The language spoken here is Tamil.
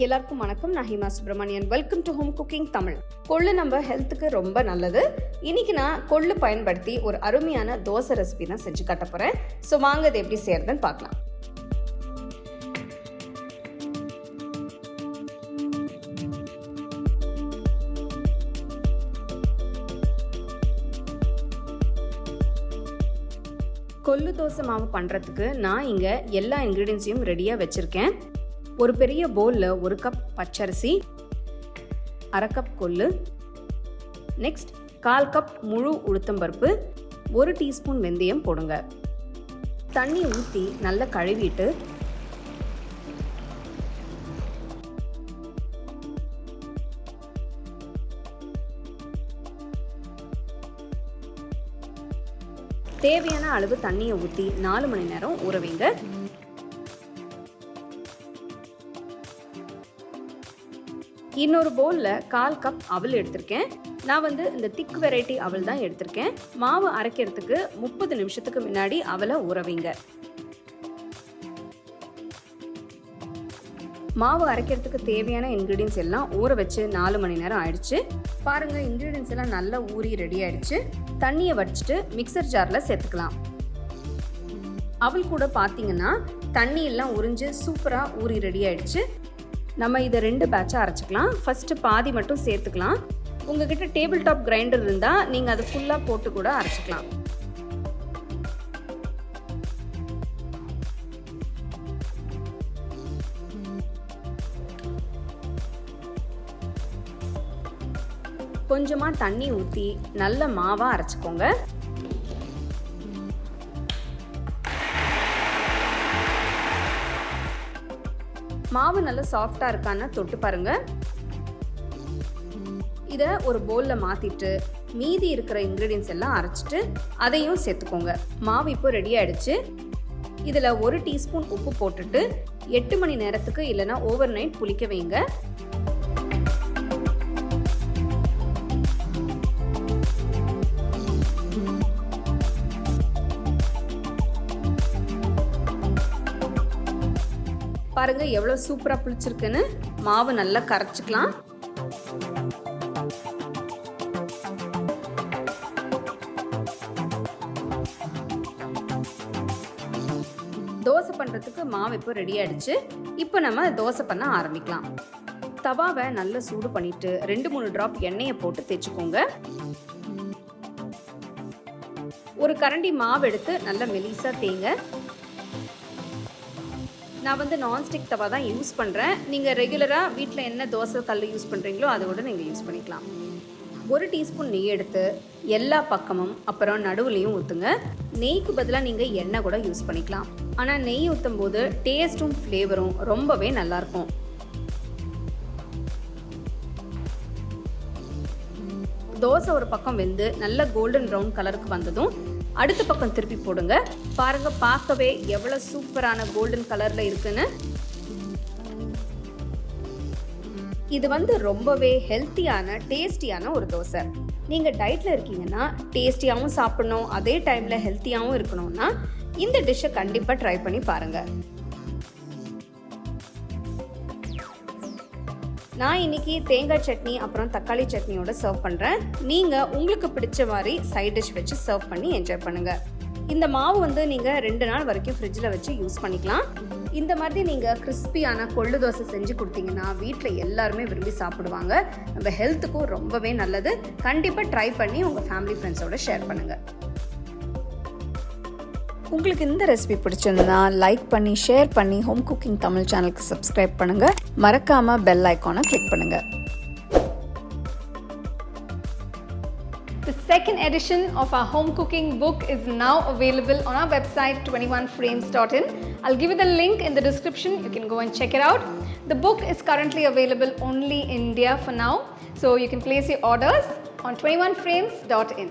எல்லாருக்கும் வணக்கம். நான் Hima Subramanian. Welcome to home cooking Tamil. கொள்ளு நம்ம ஹெல்த்துக்கு ரொம்ப நல்லது. இன்னைக்கு நான் கொள்ளு பயன்படுத்தி ஒரு அருமையான தோசை ரெசிபி தான் செஞ்சு காட்ட போறேன். ஸோ வாங்க இது எப்படி செய்யறதுன்னு பார்க்கலாம். கொள்ளு தோசை மாவு பண்ணுறதுக்கு நான் இங்கே எல்லா இன்க்ரீடியன்ஸையும் ரெடியாக வச்சுருக்கேன். ஒரு பெரிய பவுலில் 1 கப் பச்சரிசி, 1/2 கப் கொள்ளு, நெக்ஸ்ட் 1/4 கப் முழு உளுத்தம்பருப்பு, 1 டீஸ்பூன் வெந்தயம் போடுங்க. தண்ணி ஊற்றி நல்லா கழுவிட்டு தேவையான அளவு தண்ணியை ஊற்றி 4 மணி நேரம் ஊற வைங்க. இன்னொரு பவுலில் 1/4 கப் அவல் எடுத்திருக்கேன். நான் இந்த திக் வெரைட்டி அவல் தான் எடுத்திருக்கேன். மாவு அரைக்கிறதுக்கு 30 நிமிஷத்துக்கு முன்னாடி அவலை ஊற வைங்க. மாவு அரைக்கிறதுக்கு தேவையான இன்க்ரீடியன்ஸ் எல்லாம் ஊற வச்சு 4 மணி நேரம் ஆயிடுச்சு. பாருங்கள், இன்க்ரீடியன்ஸ் எல்லாம் நல்லா ஊறி ரெடி ஆயிடுச்சு. தண்ணியை வடிச்சிட்டு மிக்சர் ஜாரில் சேர்த்துக்கலாம். அவல் கூட பார்த்தீங்கன்னா தண்ணி எல்லாம் உறிஞ்சு சூப்பராக ஊறி ரெடி ஆயிடுச்சு. நம்ம இதை 2 பேட்சாக அரைச்சிக்கலாம். ஃபஸ்ட்டு பாதி மட்டும் சேர்த்துக்கலாம். உங்ககிட்ட டேபிள் டாப் கிரைண்டர் இருந்தால் நீங்கள் அதை ஃபுல்லாக போட்டு கூட அரைச்சிக்கலாம். கொஞ்சமாக தண்ணி ஊற்றி நல்ல மாவாக அரைச்சிக்கோங்க. மாவு நல்லா சாஃப்டாக இருக்கான்னு தொட்டு பாருங்க. இதை ஒரு பவுலில் மாற்றிட்டு மீதி இருக்கிற இன்க்ரீடியன்ஸ் எல்லாம் அரைச்சிட்டு அதையும் சேர்த்துக்கோங்க. மாவு இப்போ ரெடி ஆயிடுச்சு. இதில் 1 டீஸ்பூன் உப்பு போட்டுட்டு 8 மணி நேரத்துக்கு இல்லைன்னா ஓவர் நைட் புளிக்க வைங்க. பாருங்க எவ்வளோ சூப்பராக புளிச்சிருக்குன்னு. மாவு நல்லா கரைச்சிக்கலாம். தோசை பண்ணுறதுக்கு மாவு இப்போ ரெடி ஆயிடுச்சு. இப்போ நம்ம தோசை பண்ண ஆரம்பிக்கலாம். தவாவை நல்லா சூடு பண்ணிட்டு 2-3 ட்ராப் எண்ணெயை போட்டு தேய்ச்சிக்கோங்க. ஒரு கரண்டி மாவு எடுத்து நல்லா மெலிசாக தேய்ங்க. நான் நான்ஸ்டிக் தவா தான் யூஸ் பண்ணுறேன். நீங்கள் ரெகுலராக வீட்டில் என்ன தோசை கல் யூஸ் பண்ணுறீங்களோ அதை கூட நீங்கள் யூஸ் பண்ணிக்கலாம். 1 டீஸ்பூன் நெய் எடுத்து எல்லா பக்கமும் அப்புறம் நடுவுலையும் ஊற்றுங்க. நெய்க்கு பதிலாக நீங்கள் எண்ணெய் கூட யூஸ் பண்ணிக்கலாம். ஆனால் நெய் ஊற்றும் போது டேஸ்ட்டும் ஃப்ளேவரும் ரொம்பவே நல்லாயிருக்கும். தோசை ஒரு பக்கம் வெந்து நல்ல கோல்டன் ப்ரௌன் கலருக்கு வந்ததும் அடுத்த பக்கம் திருப்பி போடுங்க. பாருங்க, பார்க்கவே எவ்வளவு சூப்பரான கோல்டன் கலர்ல இருக்குன்னு. இது ரொம்பவே ஹெல்த்தியான டேஸ்டியான ஒரு தோசை. நீங்க டயட்ல இருக்கீங்கன்னா டேஸ்டியாகவும் சாப்பிடணும், அதே டைம்ல ஹெல்த்தியாகவும் இருக்கணும்னா இந்த டிஷ்ஷை கண்டிப்பா ட்ரை பண்ணி பாருங்க. நான் இன்னைக்கு தேங்காய் சட்னி அப்புறம் தக்காளி சட்னியோட சர்வ் பண்ணுறேன். நீங்கள் உங்களுக்கு பிடிச்ச மாதிரி சைட் டிஷ் வச்சு சர்வ் பண்ணி என்ஜாய் பண்ணுங்கள். இந்த மாவு நீங்கள் 2 நாள் வரைக்கும் ஃப்ரிட்ஜில் வச்சு யூஸ் பண்ணிக்கலாம். இந்த மாதிரி நீங்கள் கிறிஸ்பியான கொள்ளு தோசை செஞ்சு கொடுத்தீங்கன்னா வீட்டில் எல்லாருமே விரும்பி சாப்பிடுவாங்க. நம்ம ஹெல்த்துக்கும் ரொம்பவே நல்லது. கண்டிப்பாக ட்ரை பண்ணி உங்கள் ஃபேமிலி ஃப்ரெண்ட்ஸோட ஷேர் பண்ணுங்கள். உங்களுக்கு இந்த ரெசிபி பிடிச்சிருந்தா லைக் பண்ணி ஷேர் பண்ணி ஹோம் குக்கிங் தமிழ் சேனலுக்கு சப்ஸ்கிரைப் பண்ணுங்கள். மறக்காமல் பெல் ஐக்கானை கிளிக் பண்ணுங்கள். The second edition of our home cooking book is now available on our website 21frames.in. I'll give you the link in the description. You can go and check it out. The book is currently available only in India for now, so you can place your orders on 21frames.in.